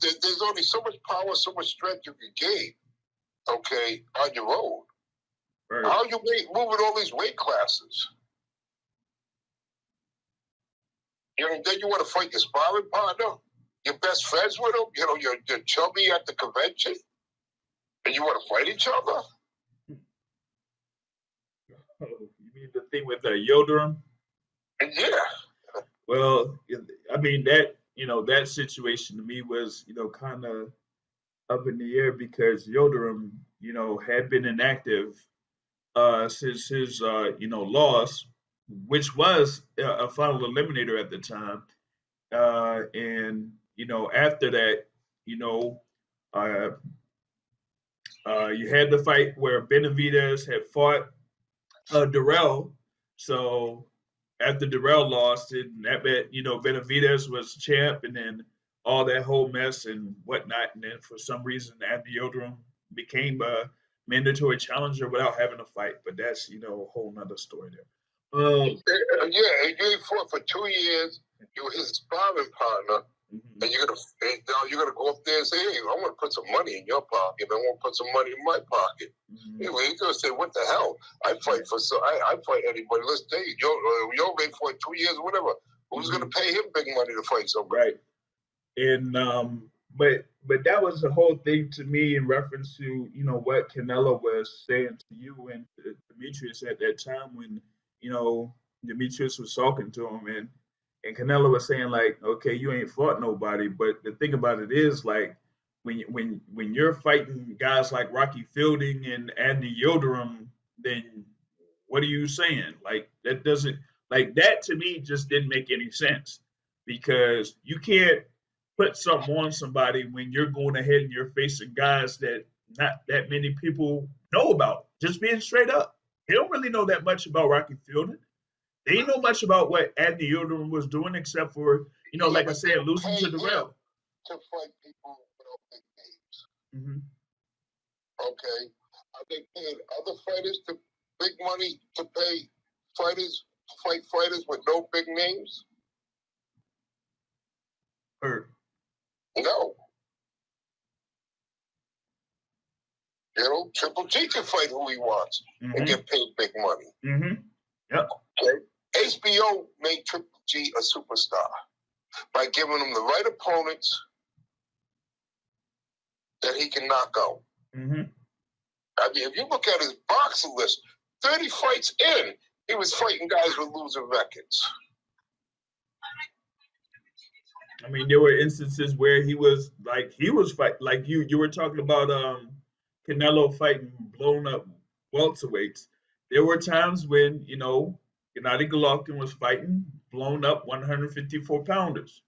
there's only so much power, so much strength you can gain, okay, on your own. Right. How are you moving all these weight classes? You know, then you want to fight your sparring partner, your best friends with them, you know, you're chubby at the convention, and you want to fight each other? Oh, you mean the thing with the Yildirim? Yeah. Well, I mean, that situation to me was, kind of up in the air because Yildirim, had been inactive since his, loss, which was a final eliminator at the time. And, after that, uh, you had the fight where Benavidez had fought Darrell. So after Darrell lost it, that bet, Benavidez was champ, and then all that whole mess and whatnot. And then for some reason, Andy Yildirim became a mandatory challenger without having a fight. But that's, a whole nother story there. Yeah, you fought for 2 years. You were his sparring partner. Mm-hmm. And you're gonna go up there and say, "Hey, I want to put some money in your pocket. I want to put some money in my pocket." Mm-hmm. Anyway, he's gonna say, "What the hell? I fight I fight anybody. Let's say Yo made for 2 years, or whatever. Who's gonna pay him big money to fight somebody?" Right. And but that was the whole thing to me in reference to what Canelo was saying to you and Demetrius at that time when Demetrius was talking to him and Canelo was saying like, okay, you ain't fought nobody, but the thing about it is like when you're fighting guys like Rocky Fielding and Andy Yildirim, then what are you saying? Like that doesn't that to me just didn't make any sense because you can't put something on somebody when you're going ahead and you're facing guys that not that many people know about. Just being straight up, they don't really know that much about Rocky Fielding. They didn't know much about what Andy Yildirim was doing, except for, like I said, losing to Darrell. To fight people without big names. Mm-hmm. Okay. Are they paying other fighters to big money to pay fight fighters with no big names? No. Triple G can fight who he wants and get paid big money. Mm-hmm. Yep. Okay. HBO made Triple G a superstar by giving him the right opponents that he can knock out. Mm-hmm. I mean, if you look at his boxing list, 30 fights in, he was fighting guys with losing records. I mean, there were instances where he was fighting, like you were talking about Canelo fighting blown up welterweights. There were times when, Gennady Golovkin was fighting blown up 154 pounders,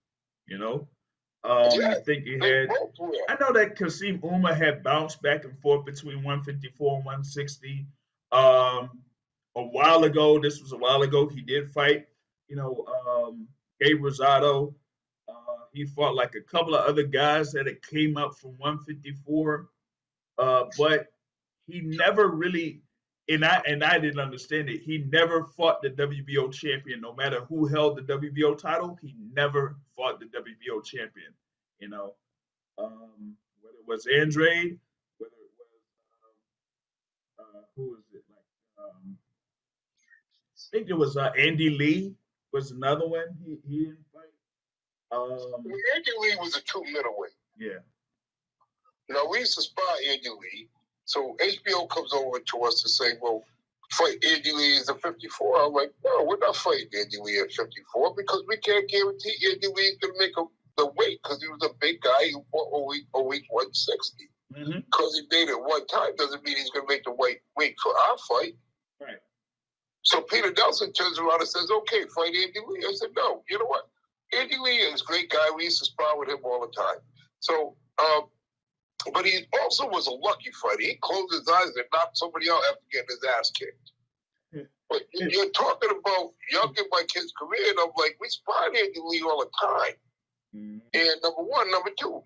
I think he had, I know that Kasim Uma had bounced back and forth between 154 and 160. A while ago, he did fight, Gabe Rosado. He fought like a couple of other guys that had came up from 154. But he never really, and I didn't understand it. He never fought the WBO champion, no matter who held the WBO title. He never fought the WBO champion. Whether it was Andrade, whether it was who was it? I think it was Andy Lee was another one. He didn't fight. Andy Lee was a true middleweight. Yeah. Now, we used to spar Andy Lee. So HBO comes over to us to say, well, fight Andy Lee is a 54. I'm like, no, we're not fighting Andy Lee at 54 because we can't guarantee Andy Lee is going to make the weight because he was a big guy who fought a week 160. Because he made it one time doesn't mean he's going to make the weight for our fight. Right. So Peter Nelson turns around and says, okay, fight Andy Lee. I said, no, you know what? Andy Lee is a great guy. We used to spar with him all the time. So, but he also was a lucky fighter. He closed his eyes and knocked somebody out after getting his ass kicked. But you're talking about young in my kid's career, and I'm like, we sparred Andy Lee all the time. And number one. Number two,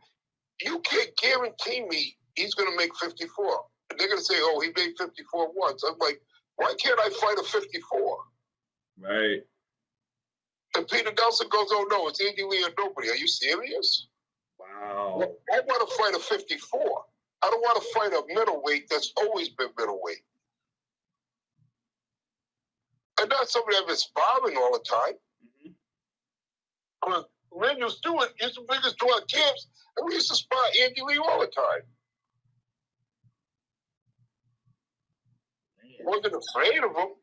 you can't guarantee me he's going to make 54. And they're going to say, oh, he made 54 once. I'm like, why can't I fight a 54? Right. And Peter Nelson goes, oh, no, it's Andy Lee or nobody. Are you serious? Wow. I want to fight a 54. I don't want to fight a middleweight that's always been middleweight. And not somebody I've been sparring all the time. But Randall Stewart used to bring us to our camps, and we used to spar Andy Lee all the time. I wasn't afraid of him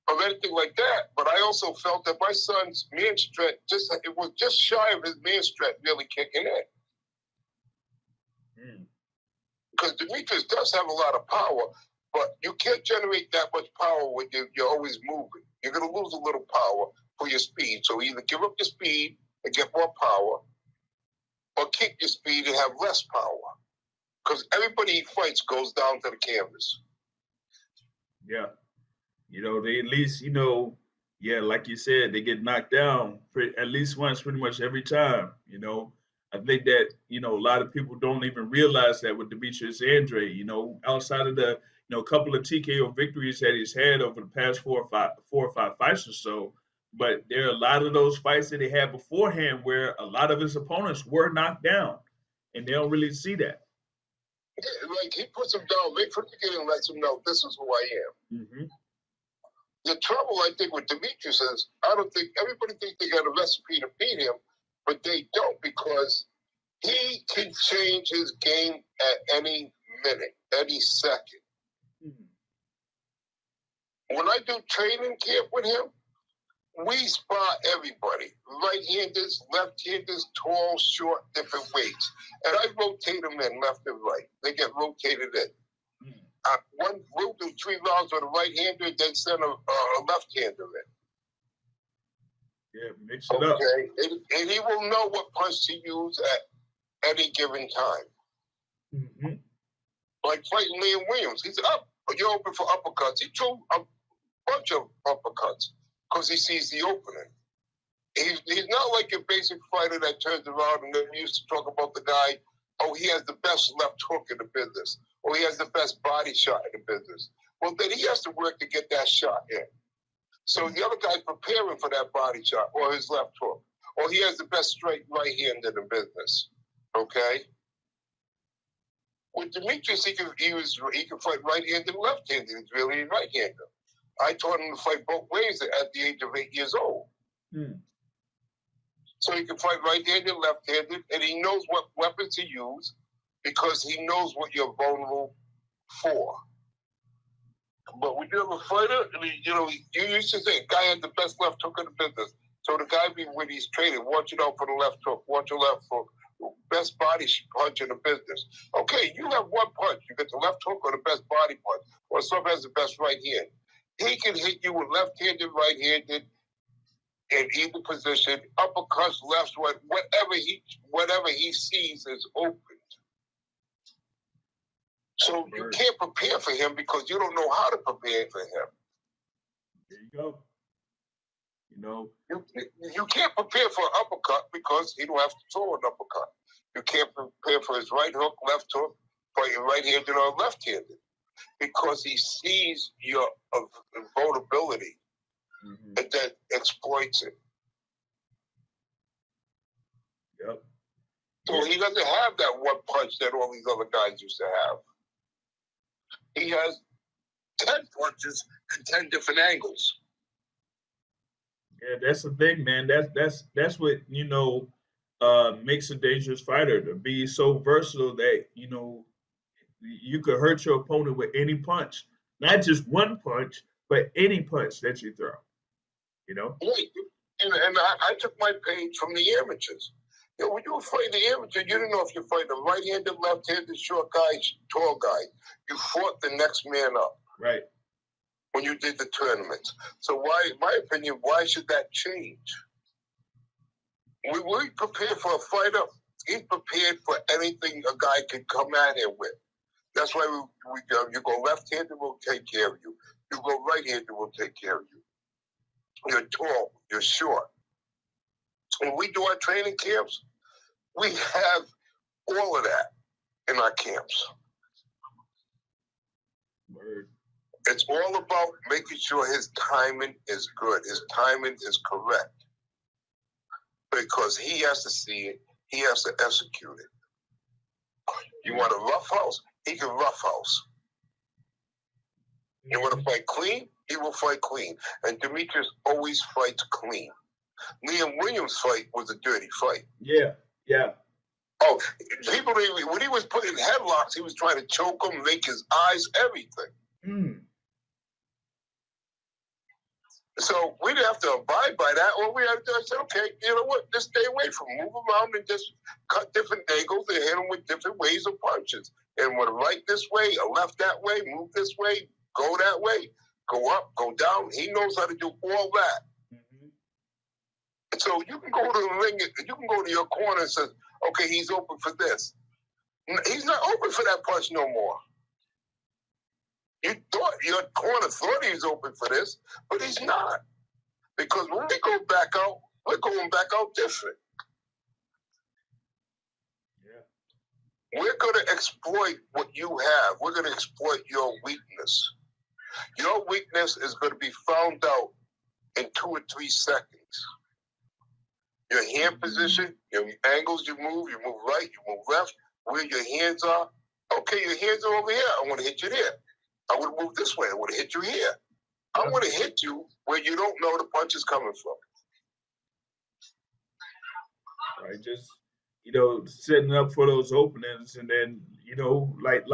or anything like that, but I also felt that my son's man strength it was just shy of his man strength really kicking in. Because Demetrius does have a lot of power, but you can't generate that much power when you're always moving. You're going to lose a little power for your speed. So either give up your speed and get more power, or keep your speed and have less power. Because everybody he fights goes down to the canvas. Yeah. They at least, yeah, like you said, they get knocked down at least once pretty much every time. I think that, a lot of people don't even realize that with Demetrius Andrade, outside of the, couple of TKO victories that he's had over the past four or five fights or so. But there are a lot of those fights that he had beforehand where a lot of his opponents were knocked down, and they don't really see that. Yeah, like he puts him down, Mick Freakin lets him know this is who I am. Mm-hmm. The trouble, I think, with Demetrius is I don't think everybody thinks they got a recipe to beat him, but they don't because he can change his game at any minute, any second. Mm-hmm. When I do training camp with him, we spar everybody. Right-handers, left-handers, tall, short, different weights. And I rotate them in left and right. They get rotated in. We'll do 3 rounds with a right-hander, then send a left-hander in. Yeah, mix it up. And he will know what punch to use at any given time. Mm-hmm. Like fighting Liam Williams. He's up. You're open for uppercuts. He threw a bunch of uppercuts because he sees the opening. He's not like your basic fighter that turns around and then used to talk about the guy, oh, he has the best left hook in the business, or he has the best body shot in the business. Well, then he has to work to get that shot in. So the other guy's preparing for that body shot or his left hook, or he has the best straight right hand in the business. Okay? With Demetrius, he can fight right-handed and left-handed. He's really a right-hander. I taught him to fight both ways at the age of 8 years old. So he can fight right-handed, left-handed, and he knows what weapons to use because he knows what you're vulnerable for. But when you have a fighter, you used to say, guy had the best left hook in the business. So the guy when he's training, watch it out for the left hook, watch your left hook, best body punch in the business. Okay, you have one punch. You get the left hook or the best body punch, or some has the best right hand. He can hit you with left-handed, right-handed, in either position, uppercuts, left, right, whatever he sees is open. So you can't prepare for him because you don't know how to prepare for him. There you go. You can't prepare for an uppercut because he don't have to throw an uppercut. You can't prepare for his right hook, left hook, fighting right-handed or left-handed because he sees your vulnerability and then exploits it. Yep. So he doesn't have that one punch that all these other guys used to have. He has 10 punches and 10 different angles. Yeah, that's the thing, man. That's what makes a dangerous fighter, to be so versatile that you could hurt your opponent with any punch, not just one punch, but any punch that you throw. Right. And I took my page from the amateurs. When you were fighting the amateur, you didn't know if you're fighting a right-handed, left-handed, short guy, tall guy. You fought the next man up. Right. When you did the tournaments. So why, in my opinion, why should that change? When we prepare for a fighter, he's prepared for anything a guy can come at him with. That's why you go left-handed, we'll take care of you. You go right-handed, we'll take care of you. You're tall, you're short. When we do our training camps, we have all of that in our camps. Word. It's all about making sure his timing is good. His timing is correct. Because he has to see it he has to execute it. You want a roughhouse? He can roughhouse. You want to fight clean? He will fight clean. And Demetrius always fights clean. Liam Williams' fight was a dirty fight. Yeah, yeah. Oh, people, when he was put in headlocks, he was trying to choke him, make his eyes, everything. Mm. So we'd have to abide by that, or we have to say, okay, you know what, just stay away from him. Move around and just cut different angles and hit him with different ways of punches. And with a right this way, a left that way, move this way, go that way, go up, go down. He knows how to do all that. Mm-hmm. So you can go to the ring, you can go to your corner and say, okay, he's open for this. He's not open for that punch no more. You thought, your corner thought he was open for this, but he's not. Because when we go back out, we're going back out different. Yeah. We're going to exploit what you have. We're going to exploit your weakness. Your weakness is going to be found out in 2 or 3 seconds. Your hand position, your angles you move right, you move left, where your hands are. Okay, your hands are over here. I want to hit you there. I would move this way. I want to hit you here. I want to hit you where you don't know the punch is coming from. Right, just setting up for those openings, and then like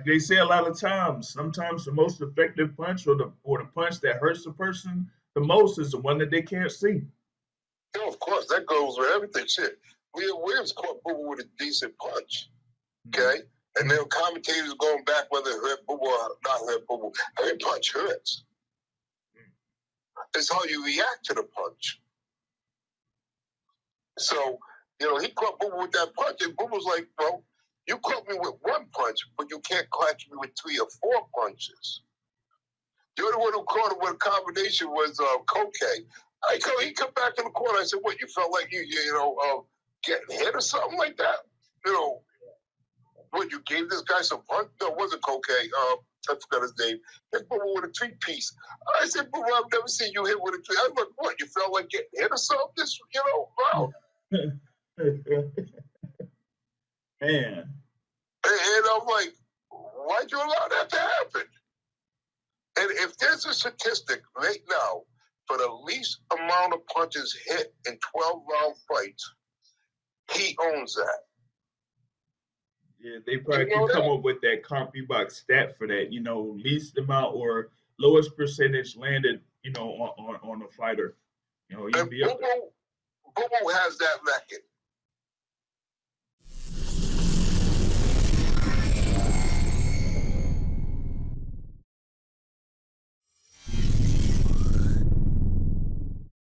they say a lot of times. Sometimes the most effective punch, or the punch that hurts the person the most, is the one that they can't see. Yeah, of course, that goes with everything. Shit, Williams caught Boo Boo with a decent punch. Okay. And then commentators going back whether it hurt Boo Boo or not hurt Boo Boo. Every punch hurts. It's how you react to the punch. So, he caught Boo Boo with that punch, and Boo Boo's like, well, you caught me with 1 punch, but you can't catch me with 3 or 4 punches. The only one who caught him with a combination was Koke. He come back in the corner. I said, what, you felt like you getting hit or something like that? What, you gave this guy some punch? No, it wasn't Koke. I forgot his name. Hit Boo Boo with a 3-piece. I said, Boo Boo, I've never seen you hit with a 3. I was like, what, you felt like getting hit or something? This, wow. Man. And I'm like, why'd you allow that to happen? And if there's a statistic right now for the least amount of punches hit in 12-round fights, he owns that. Yeah, they probably can come up with that CompuBox stat for that, least amount or lowest percentage landed, on a fighter. He'd be up there. Boo Boo has that record.